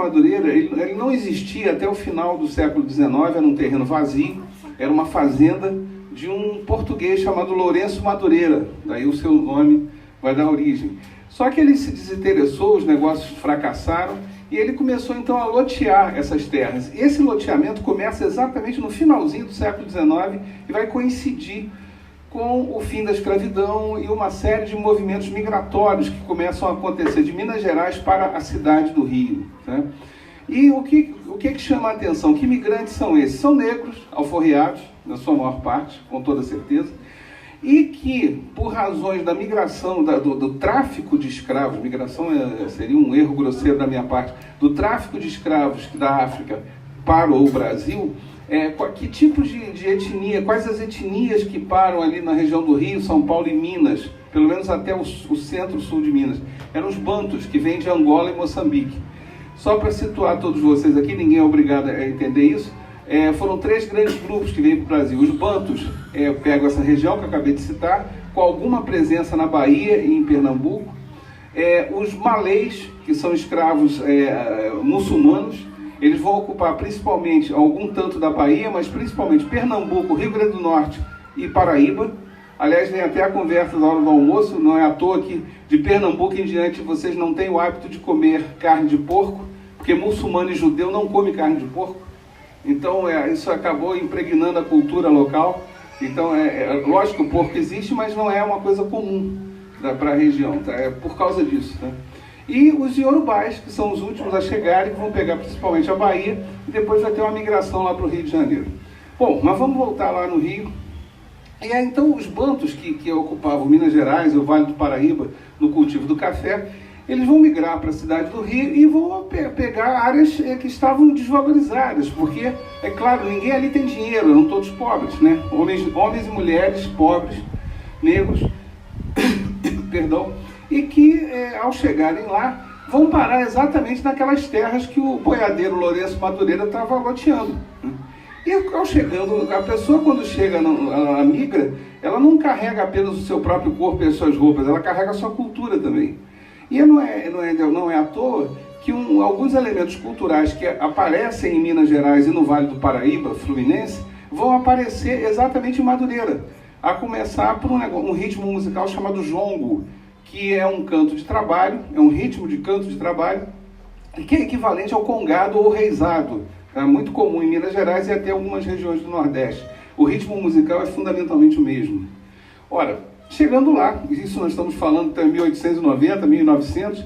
Madureira, ele não existia até o final do século XIX, era um terreno vazio, era uma fazenda de um português chamado Lourenço Madureira, daí o seu nome vai dar origem. Só que ele se desinteressou, os negócios fracassaram, e ele começou então a lotear essas terras. Esse loteamento começa exatamente no finalzinho do século XIX e vai coincidir com o fim da escravidão e uma série de movimentos migratórios que começam a acontecer de Minas Gerais para a cidade do Rio, né? E o que chama a atenção? Que imigrantes são esses? São negros, alforriados, na sua maior parte, com toda certeza, e que, por razões da migração, do tráfico de escravos, migração seria um erro grosseiro da minha parte, do tráfico de escravos da África para o Brasil, que tipo de etnia, quais as etnias que param ali na região do Rio, São Paulo e Minas, pelo menos até o centro-sul de Minas? Eram os bantus, que vêm de Angola e Moçambique. Só para situar todos vocês aqui, ninguém é obrigado a entender isso, foram 3 grandes grupos que vêm para o Brasil. Os bantus pegam essa região que eu acabei de citar, com alguma presença na Bahia e em Pernambuco. Os malês, que são escravos muçulmanos, eles vão ocupar principalmente algum tanto da Bahia, mas principalmente Pernambuco, Rio Grande do Norte e Paraíba. Aliás, vem até a conversa da hora do almoço, não é à toa que de Pernambuco em diante vocês não têm o hábito de comer carne de porco, porque muçulmano e judeu não comem carne de porco. Então, isso acabou impregnando a cultura local. Então, lógico que o porco existe, mas não é uma coisa comum para a região, tá? É por causa disso, tá? E os iorubás, que são os últimos a chegarem, que vão pegar principalmente a Bahia, e depois vai ter uma migração lá para o Rio de Janeiro. Bom, mas vamos voltar lá no Rio. E aí, então, os bantus que ocupavam Minas Gerais e o Vale do Paraíba no cultivo do café, eles vão migrar para a cidade do Rio e vão pegar áreas que estavam desvalorizadas, porque, é claro, ninguém ali tem dinheiro, eram todos pobres, né? Homens e mulheres pobres, negros, perdão, e que, ao chegarem lá, vão parar exatamente naquelas terras que o boiadeiro Lourenço Madureira estava loteando, né? E ao chegando, a pessoa quando chega, ela migra, ela não carrega apenas o seu próprio corpo e as suas roupas, ela carrega a sua cultura também. E não é à toa que alguns elementos culturais que aparecem em Minas Gerais e no Vale do Paraíba, Fluminense, vão aparecer exatamente em Madureira. A começar por um ritmo musical chamado jongo, que é um canto de trabalho, é um ritmo de canto de trabalho, que é equivalente ao congado ou reizado. É muito comum em Minas Gerais e até algumas regiões do Nordeste. O ritmo musical é fundamentalmente o mesmo. Ora, chegando lá, isso nós estamos falando até 1890, 1900,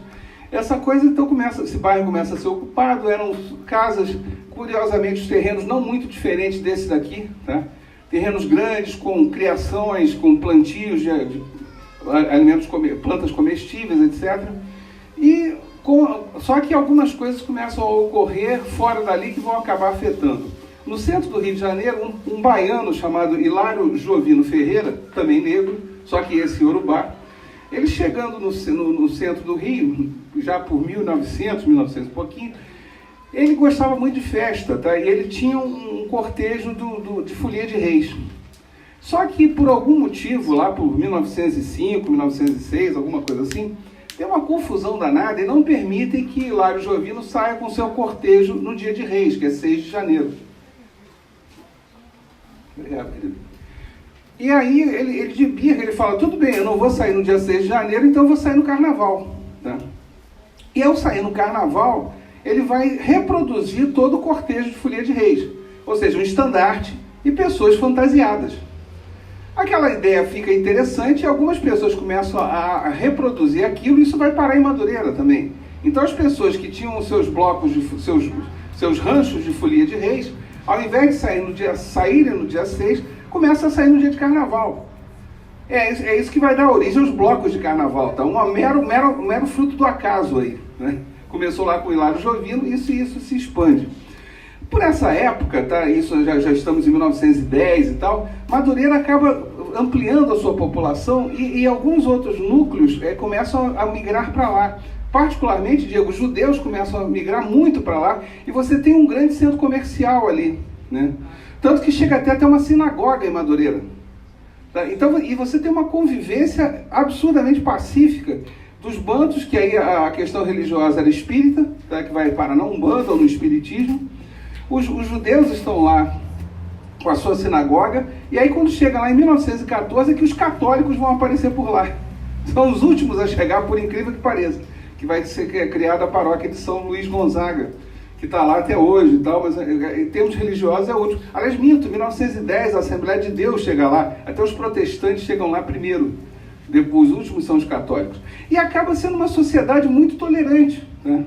essa coisa então esse bairro começa a ser ocupado, eram casas, curiosamente os terrenos não muito diferentes desse daqui, tá? Terrenos grandes, com criações, com plantios de alimentos, plantas comestíveis, etc. Só que algumas coisas começam a ocorrer fora dali que vão acabar afetando. No centro do Rio de Janeiro, um baiano chamado Hilário Jovino Ferreira, também negro, só que esse iorubá, ele chegando no centro do Rio, já por 1900 e pouquinho, ele gostava muito de festa, tá? E ele tinha um cortejo de folia de reis. Só que por algum motivo, lá por 1905, 1906, alguma coisa assim, tem uma confusão danada e não permitem que Hilário Jovino saia com seu cortejo no dia de Reis, que é 6 de janeiro. Obrigado, querido. E aí, ele de birra, ele fala, tudo bem, eu não vou sair no dia 6 de janeiro, então eu vou sair no carnaval. Tá? E ao sair no carnaval, ele vai reproduzir todo o cortejo de folia de reis. Ou seja, um estandarte e pessoas fantasiadas. Aquela ideia fica interessante e algumas pessoas começam a reproduzir aquilo e isso vai parar em Madureira também. Então as pessoas que tinham os seus blocos, seus ranchos de folia de reis, ao invés de saírem no dia 6, começam a sair no dia de carnaval. É isso que vai dar origem aos blocos de carnaval, tá? Um mero fruto do acaso aí, né? Começou lá com o Hilário Jovino e isso se expande. Por essa época, tá? Isso já estamos em 1910 e tal, Madureira acaba ampliando a sua população e alguns outros núcleos começam a migrar para lá. Particularmente, Diego, os judeus começam a migrar muito para lá e você tem um grande centro comercial ali, né? Tanto que chega até uma sinagoga em Madureira. Tá? Então, e você tem uma convivência absurdamente pacífica dos bantos, que aí a questão religiosa era espírita, tá? Que vai parar na Umbanda ou no espiritismo. Os judeus estão lá com a sua sinagoga, e aí quando chega lá em 1914 é que os católicos vão aparecer por lá. São os últimos a chegar, por incrível que pareça, que vai ser criada a paróquia de São Luís Gonzaga, que está lá até hoje e tal, mas em termos religiosos é o último. Aliás, minto, em 1910 a Assembleia de Deus chega lá, até os protestantes chegam lá primeiro, depois os últimos são os católicos. E acaba sendo uma sociedade muito tolerante, né?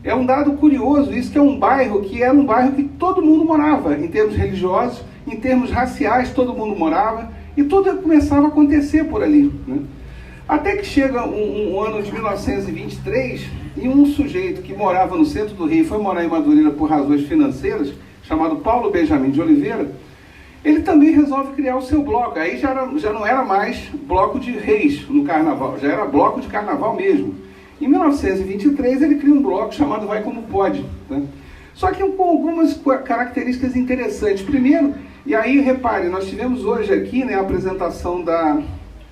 É um dado curioso isso, que é um bairro que era um bairro que todo mundo morava, em termos religiosos, em termos raciais, todo mundo morava, e tudo começava a acontecer por ali, né? Até que chega um ano de 1923, e um sujeito que morava no centro do Rio, foi morar em Madureira por razões financeiras, chamado Paulo Benjamin de Oliveira, ele também resolve criar o seu bloco. Aí já não era mais bloco de reis no carnaval, já era bloco de carnaval mesmo. Em 1923 ele cria um bloco chamado Vai Como Pode, né? Só que com algumas características interessantes. Primeiro, e aí repare, nós tivemos hoje aqui, né, a apresentação da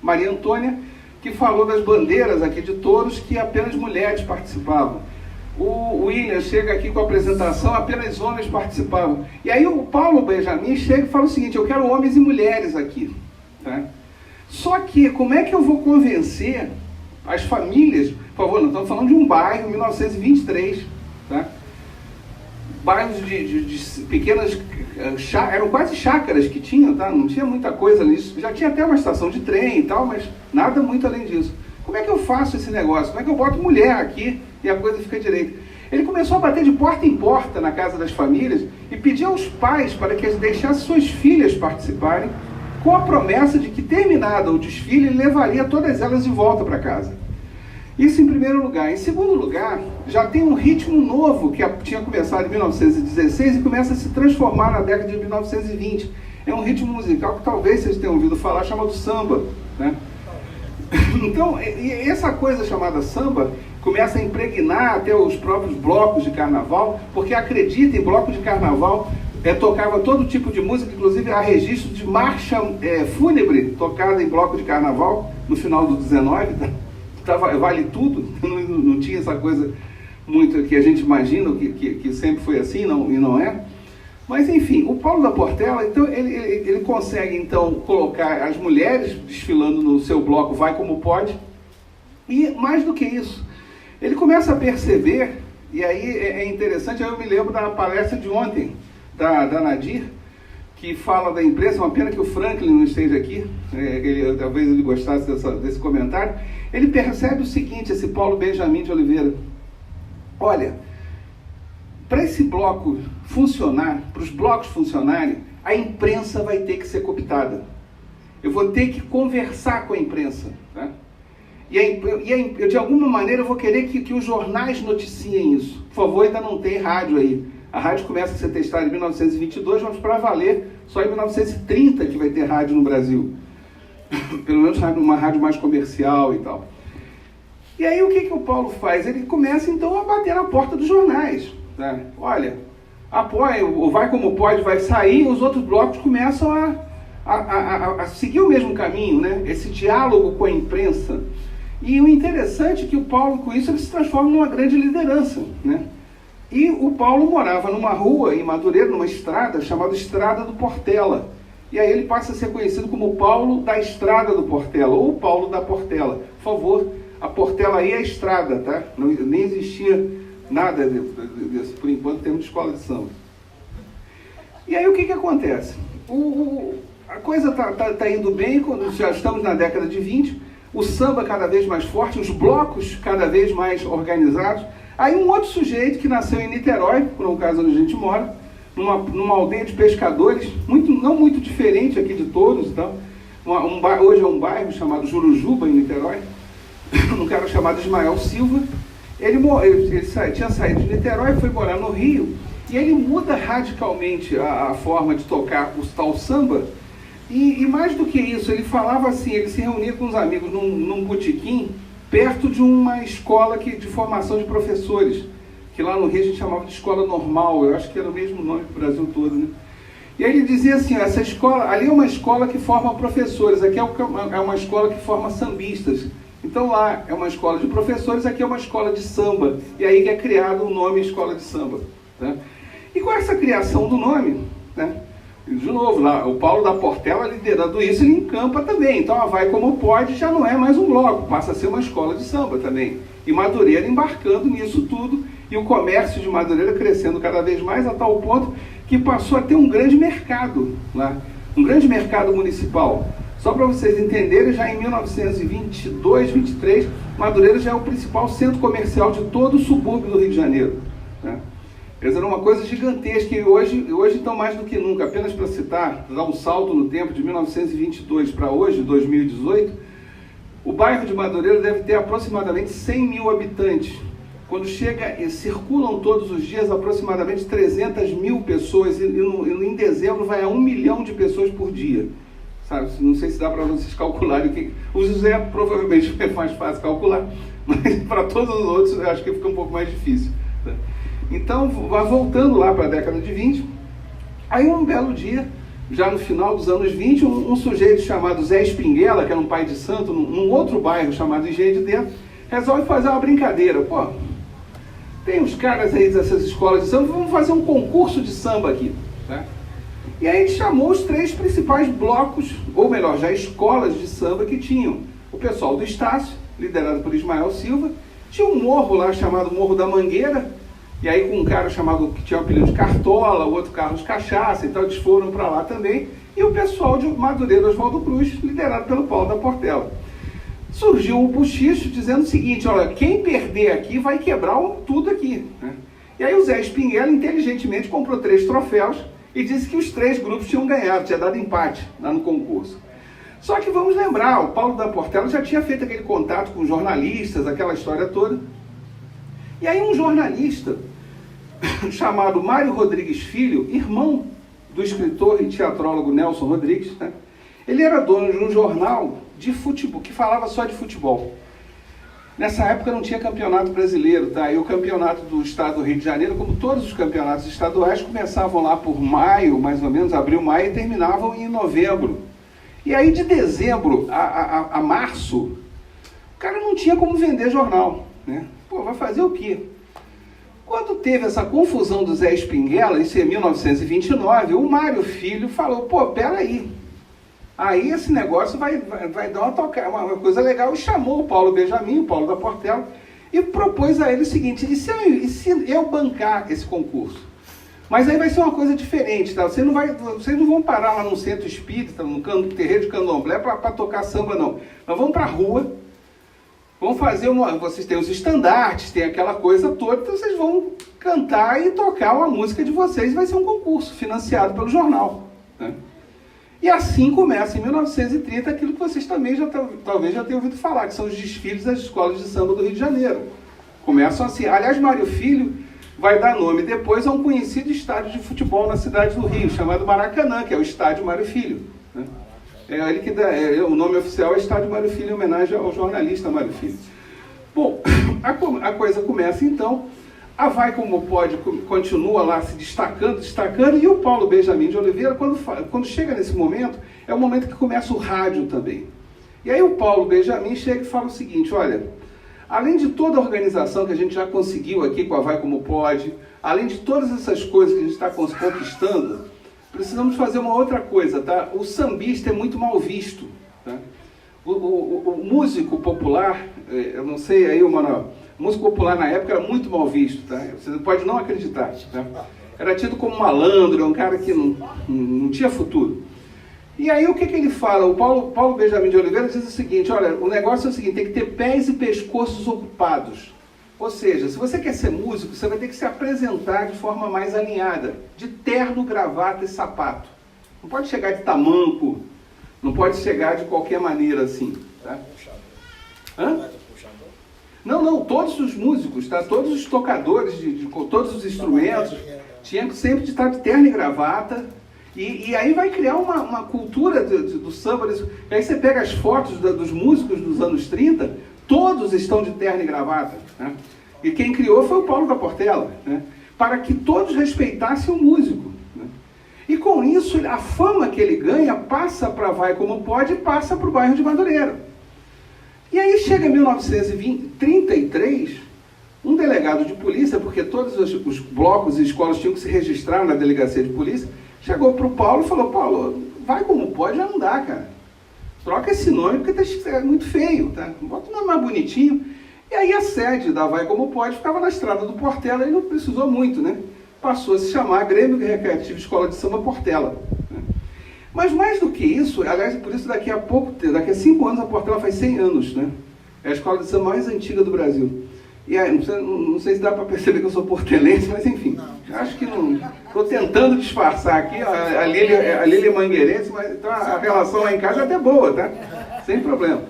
Maria Antônia, que falou das bandeiras aqui de touros, que apenas mulheres participavam. O William chega aqui com a apresentação, apenas homens participavam. E aí o Paulo Benjamin chega e fala o seguinte: eu quero homens e mulheres aqui, tá? Só que, como é que eu vou convencer as famílias? Por favor, nós estamos falando de um bairro, 1923, tá? Bairros de pequenas, eram quase chácaras que tinham, tá? Não tinha muita coisa nisso. Já tinha até uma estação de trem e tal, mas nada muito além disso. Como é que eu faço esse negócio? Como é que eu boto mulher aqui e a coisa fica direita? Ele começou a bater de porta em porta na casa das famílias e pedir aos pais para que eles deixassem suas filhas participarem, com a promessa de que, terminado o desfile, ele levaria todas elas de volta para casa. Isso em primeiro lugar. Em segundo lugar, já tem um ritmo novo que tinha começado em 1916 e começa a se transformar na década de 1920. É um ritmo musical que talvez vocês tenham ouvido falar, chamado samba, né? Então, essa coisa chamada samba começa a impregnar até os próprios blocos de carnaval, porque acredita, em bloco de carnaval tocava todo tipo de música, inclusive há registro de marcha fúnebre tocada em bloco de carnaval no final do 19, vale tudo, não tinha essa coisa muito que a gente imagina, que sempre foi assim, e não é. Mas enfim, o Paulo da Portela, então, ele consegue então colocar as mulheres desfilando no seu bloco Vai Como Pode, e mais do que isso, ele começa a perceber, e aí é interessante, aí eu me lembro da palestra de ontem, da Nadir, que fala da imprensa, uma pena que o Franklin não esteja aqui, talvez ele gostasse desse comentário. Ele percebe o seguinte, esse Paulo Benjamin de Oliveira: olha, para esse bloco funcionar, para os blocos funcionarem, a imprensa vai ter que ser cooptada. Eu vou ter que conversar com a imprensa, tá? E de alguma maneira eu vou querer que os jornais noticiem isso. Por favor, ainda não tem rádio aí. A rádio começa a ser testada em 1922, mas para valer, só em 1930 que vai ter rádio no Brasil. Pelo menos uma rádio mais comercial e tal. E aí o que o Paulo faz? Ele começa então a bater na porta dos jornais, né? Olha, apoia, o Vai Como Pode vai sair, os outros blocos começam a seguir o mesmo caminho, né? Esse diálogo com a imprensa. E o interessante é que o Paulo, com isso, ele se transforma numa grande liderança, né? E o Paulo morava numa rua em Madureira, numa estrada chamada Estrada do Portela. E aí ele passa a ser conhecido como Paulo da Estrada do Portela, ou Paulo da Portela. Por favor, a Portela aí é a estrada, tá? Não, nem existia nada desse, por enquanto, temos de escola de samba. E aí o que acontece? A coisa tá indo bem, quando já estamos na década de 20, o samba cada vez mais forte, os blocos cada vez mais organizados. Aí um outro sujeito que nasceu em Niterói, por um caso onde a gente mora, numa aldeia de pescadores, não muito diferente aqui de Touros e tal. Hoje é um bairro chamado Jurujuba, em Niterói. Um cara chamado Ismael Silva. Ele tinha saído de Niterói, foi morar no Rio, e ele muda radicalmente a forma de tocar o tal samba. E mais do que isso, ele falava assim, ele se reunia com os amigos num botequim, perto de uma escola de formação de professores, que lá no Rio a gente chamava de escola normal, eu acho que era o mesmo nome para o Brasil todo, né? E aí ele dizia assim: essa escola, ali é uma escola que forma professores, aqui é uma escola que forma sambistas. Então lá é uma escola de professores, aqui é uma escola de samba. E aí que é criado o nome Escola de Samba. Tá? E com essa criação do nome, né, de novo, lá, o Paulo da Portela liderando isso, ele encampa também. Então a Vai Como Pode já não é mais um bloco, passa a ser uma escola de samba também. E Madureira embarcando nisso tudo, e o comércio de Madureira crescendo cada vez mais, a tal ponto que passou a ter um grande mercado lá, um grande mercado municipal. Só para vocês entenderem, já em 1922, 23, Madureira já é o principal centro comercial de todo o subúrbio do Rio de Janeiro. Né? Eles eram uma coisa gigantesca e hoje estão mais do que nunca. Apenas para citar, dar um salto no tempo de 1922 para hoje, 2018, o bairro de Madureira deve ter aproximadamente 100 mil habitantes. Quando chega e circulam todos os dias aproximadamente 300 mil pessoas e em dezembro vai a 1 milhão de pessoas por dia. Sabe? Não sei se dá para vocês calcularem. O José provavelmente é mais fácil calcular, mas para todos os outros eu acho que fica um pouco mais difícil. Tá? Então, voltando lá para a década de 20, aí um belo dia, já no final dos anos 20, um sujeito chamado Zé Espinguela, que era um pai de santo, num outro bairro chamado Engenho de Dentro, resolve fazer uma brincadeira. Pô, tem uns caras aí dessas escolas de samba, vamos fazer um concurso de samba aqui. Tá? E aí ele chamou os 3 principais blocos, ou melhor, já escolas de samba que tinham. O pessoal do Estácio, liderado por Ismael Silva, tinha um morro lá chamado Morro da Mangueira, e aí com um cara chamado, que tinha o apelido de Cartola, o outro Carlos Cachaça, então eles foram para lá também, e o pessoal de Madureira, Oswaldo Cruz, liderado pelo Paulo da Portela. Surgiu um buchicho dizendo o seguinte, olha, quem perder aqui vai quebrar tudo aqui. Né? E aí o Zé Espinguela inteligentemente comprou 3 troféus, e disse que os 3 grupos tinham ganhado, tinha dado empate lá no concurso. Só que vamos lembrar, o Paulo da Portela já tinha feito aquele contato com jornalistas, aquela história toda. E aí um jornalista chamado Mário Rodrigues Filho, irmão do escritor e teatrólogo Nelson Rodrigues, né? Ele era dono de um jornal de futebol, que falava só de futebol. Nessa época não tinha campeonato brasileiro, tá? E o campeonato do estado do Rio de Janeiro, como todos os campeonatos estaduais, começavam lá por maio, mais ou menos, abril, maio, e terminavam em novembro. E aí de dezembro a março, o cara não tinha como vender jornal, né? Pô, vai fazer o quê? Quando teve essa confusão do Zé Espinguela, isso em 1929, o Mário Filho falou, pô, peraí. Aí esse negócio vai dar uma coisa legal, e chamou o Paulo Benjamin, o Paulo da Portela, e propôs a ele o seguinte, e se eu bancar esse concurso? Mas aí vai ser uma coisa diferente, tá? Vocês não vão parar lá num centro espírita, num terreiro de candomblé para tocar samba, não. Nós vamos para a rua, vamos fazer vocês têm os estandartes, tem aquela coisa toda, então vocês vão cantar e tocar uma música de vocês, vai ser um concurso financiado pelo jornal, né? E assim começa, em 1930, aquilo que vocês também talvez já tenham ouvido falar, que são os desfiles das escolas de samba do Rio de Janeiro. Começam assim. Aliás, Mário Filho vai dar nome depois a um conhecido estádio de futebol na cidade do Rio, chamado Maracanã, que é o Estádio Mário Filho. Né? É ele que dá, o nome oficial é Estádio Mário Filho, em homenagem ao jornalista Mário Filho. Bom, a coisa começa então. A Vai Como Pode continua lá se destacando, e o Paulo Benjamin de Oliveira, quando chega nesse momento, é o momento que começa o rádio também. E aí o Paulo Benjamin chega e fala o seguinte, olha, além de toda a organização que a gente já conseguiu aqui com a Vai Como Pode, além de todas essas coisas que a gente está conquistando, precisamos fazer uma outra coisa, tá? O sambista é muito mal visto, tá? O músico popular, eu não sei aí, Manuel, o músico popular na época era muito mal visto, tá? Você pode não acreditar, tá? Era tido como malandro, um cara que não tinha futuro. E aí o que ele fala? O Paulo Benjamin de Oliveira diz o seguinte, olha, o negócio é o seguinte, tem que ter pés e pescoços ocupados. Ou seja, se você quer ser músico, você vai ter que se apresentar de forma mais alinhada, de terno, gravata e sapato. Não pode chegar de tamanco, não pode chegar de qualquer maneira assim, tá? Hã? Não, todos os músicos, tá? Todos os tocadores, de todos os instrumentos, tinham sempre de estar de terno e gravata, e aí vai criar uma cultura do samba. E aí você pega as fotos dos músicos dos anos 30, todos estão de terno e gravata, né? E quem criou foi o Paulo da Portela, né? Para que todos respeitassem o músico, né? E com isso, a fama que ele ganha passa para Vai Como Pode e passa para o bairro de Madureira. E aí chega em 1933, um delegado de polícia, porque todos os blocos e escolas tinham que se registrar na delegacia de polícia, chegou para o Paulo e falou: Paulo, vai como pode, já não dá, cara. Troca esse nome porque é muito feio, tá? Bota um nome mais bonitinho. E aí a sede da Vai Como Pode ficava na estrada do Portela e não precisou muito, né? Passou a se chamar Grêmio Recreativo Escola de Samba Portela. Né? Mas mais do que isso, aliás, por isso daqui a 5 anos a Portela faz 100 anos, né? É a escola de samba mais antiga do Brasil. E aí, não sei se dá para perceber que eu sou portelense, mas enfim, acho que não. Estou tentando disfarçar aqui, a Lília é mangueirense, mas então a relação lá em casa é até boa, tá? Sem problema.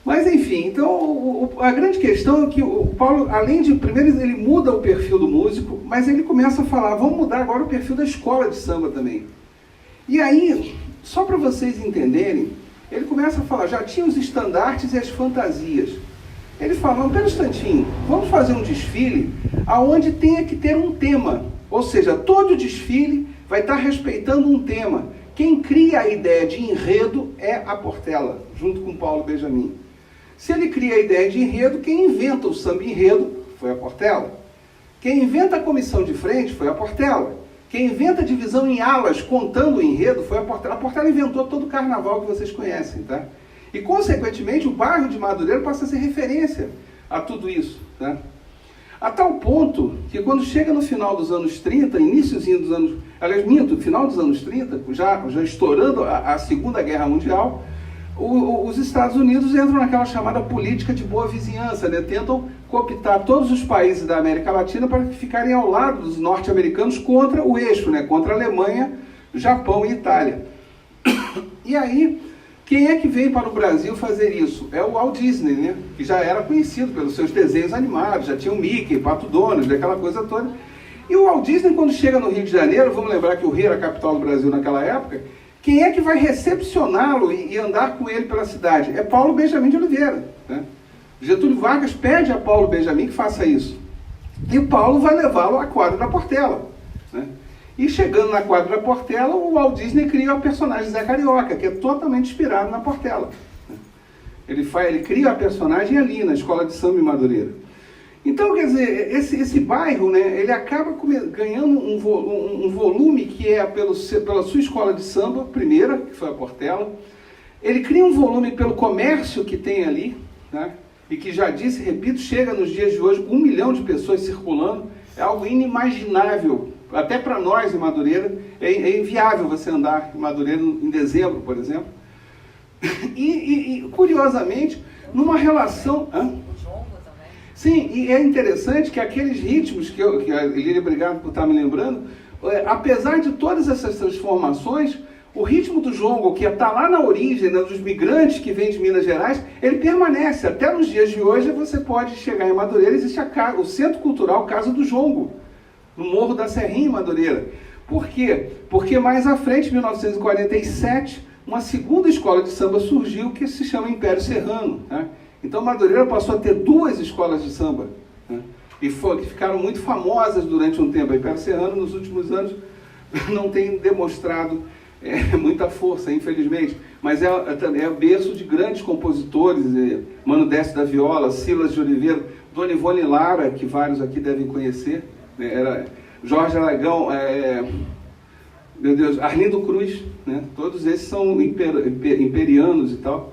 Mas enfim, então a grande questão é que o Paulo, além de, primeiro ele muda o perfil do músico, mas ele começa a falar: vamos mudar agora o perfil da escola de samba também. E aí, só para vocês entenderem, ele começa a falar, já tinha os estandartes e as fantasias. Ele fala: pera um instantinho, vamos fazer um desfile aonde tenha que ter um tema. Ou seja, todo desfile vai estar respeitando um tema. Quem cria a ideia de enredo é a Portela, junto com Paulo Benjamin. Se ele cria a ideia de enredo, quem inventa o samba enredo foi a Portela. Quem inventa a comissão de frente foi a Portela. Quem inventa a divisão em alas contando o enredo foi a Portela. A Portela inventou todo o carnaval que vocês conhecem, tá? E, consequentemente, o bairro de Madureira passa a ser referência a tudo isso, tá? A tal ponto que, quando chega no final dos anos 30, iníciozinho dos anos... Aliás, final dos anos 30, já estourando a Segunda Guerra Mundial, os Estados Unidos entram naquela chamada política de boa vizinhança, né? Tentam cooptar todos os países da América Latina para ficarem ao lado dos norte-americanos contra o eixo, né? Contra a Alemanha, Japão e Itália. E aí, quem é que veio para o Brasil fazer isso? É o Walt Disney, né? Que já era conhecido pelos seus desenhos animados, já tinha o Mickey, Pato Donald, aquela coisa toda. E o Walt Disney, quando chega no Rio de Janeiro, vamos lembrar que o Rio era a capital do Brasil naquela época, quem é que vai recepcioná-lo e andar com ele pela cidade? É Paulo Benjamin de Oliveira. Né? Getúlio Vargas pede a Paulo Benjamin que faça isso. E o Paulo vai levá-lo à quadra da Portela. Né? E chegando na quadra da Portela, o Walt Disney cria o personagem Zé Carioca, que é totalmente inspirado na Portela. Né? Ele cria a personagem ali, na Escola de Samba em Madureira. Então, quer dizer, esse bairro, né, ele acaba ganhando um volume que é pela sua escola de samba, primeira, que foi a Portela. Ele cria um volume pelo comércio que tem ali, né, e que já disse, repito, chega nos dias de hoje 1 milhão de pessoas circulando. É algo inimaginável, até para nós em Madureira. É inviável você andar em Madureira em dezembro, por exemplo. E curiosamente, numa relação... Sim, e é interessante que aqueles ritmos, que a Lília, obrigado por estar me lembrando, apesar de todas essas transformações, o ritmo do jongo, que está lá na origem, né, dos migrantes que vêm de Minas Gerais, ele permanece. Até nos dias de hoje você pode chegar em Madureira, existe o Centro Cultural Casa do Jongo, no Morro da Serrinha, em Madureira. Por quê? Porque mais à frente, em 1947, uma segunda escola de samba surgiu que se chama Império Serrano, né? Então Madureira passou a ter 2 escolas de samba, né? Que ficaram muito famosas durante um tempo. A Império Serrano, nos últimos anos, não tem demonstrado muita força, infelizmente, mas é berço de grandes compositores, Mano Décio da Viola, Silas de Oliveira, Dona Ivone Lara, que vários aqui devem conhecer, né? Era Jorge Aragão, meu Deus, Arlindo Cruz, né? Todos esses são imperianos e tal.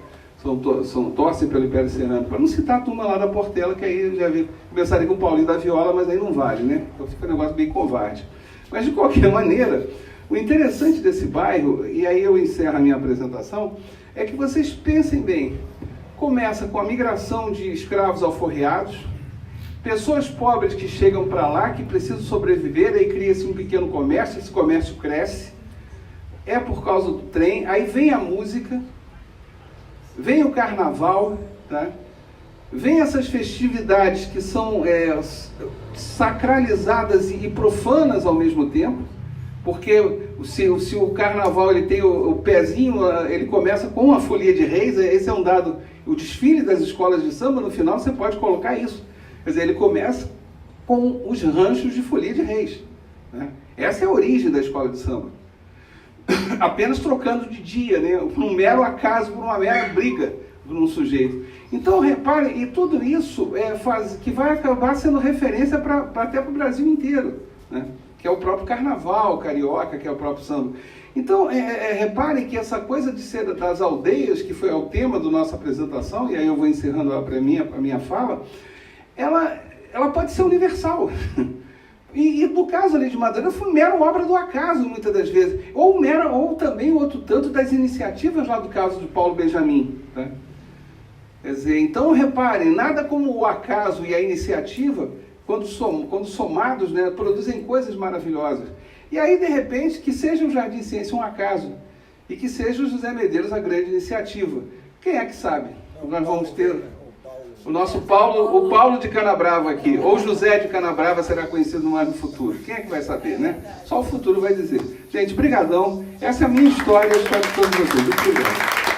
Torcem pelo Império Serrano, para não citar a turma lá da Portela, que aí já começaria com o Paulinho da Viola, mas aí não vale, né? Então fica um negócio bem covarde. Mas de qualquer maneira, o interessante desse bairro, e aí eu encerro a minha apresentação, é que vocês pensem bem, começa com a migração de escravos alforriados, pessoas pobres que chegam para lá, que precisam sobreviver, aí cria-se um pequeno comércio, esse comércio cresce, é por causa do trem, aí vem a música, vem o carnaval, tá? Vem essas festividades que são sacralizadas e profanas ao mesmo tempo, porque se o carnaval ele tem o pezinho, ele começa com a folia de reis, esse é um dado, o desfile das escolas de samba, no final você pode colocar isso, quer dizer, ele começa com os ranchos de folia de reis, né? Essa é a origem da escola de samba. Apenas trocando de dia, né? Por um mero acaso, por uma mera briga um sujeito. Então, reparem, e tudo isso que vai acabar sendo referência até para o Brasil inteiro, né? Que é o próprio carnaval carioca, que é o próprio samba. Então, reparem que essa coisa de ser das aldeias, que foi o tema da nossa apresentação, e aí eu vou encerrando a minha fala, ela pode ser universal. E no caso ali de Madureira, foi mera obra do acaso, muitas das vezes. Ou também outro tanto das iniciativas lá do caso de Paulo Benjamin. Né? Quer dizer, então reparem, nada como o acaso e a iniciativa, quando somados, né, produzem coisas maravilhosas. E aí, de repente, que seja o Jardim Ciência um acaso, e que seja o José Medeiros a grande iniciativa. Quem é que sabe? Nós vamos ter o nosso Paulo, o Paulo de Canabrava aqui, ou José de Canabrava será conhecido mais no futuro. Quem é que vai saber, né? Só o futuro vai dizer. Gente, brigadão. Essa é a minha história e a história de todos vocês. Muito obrigado.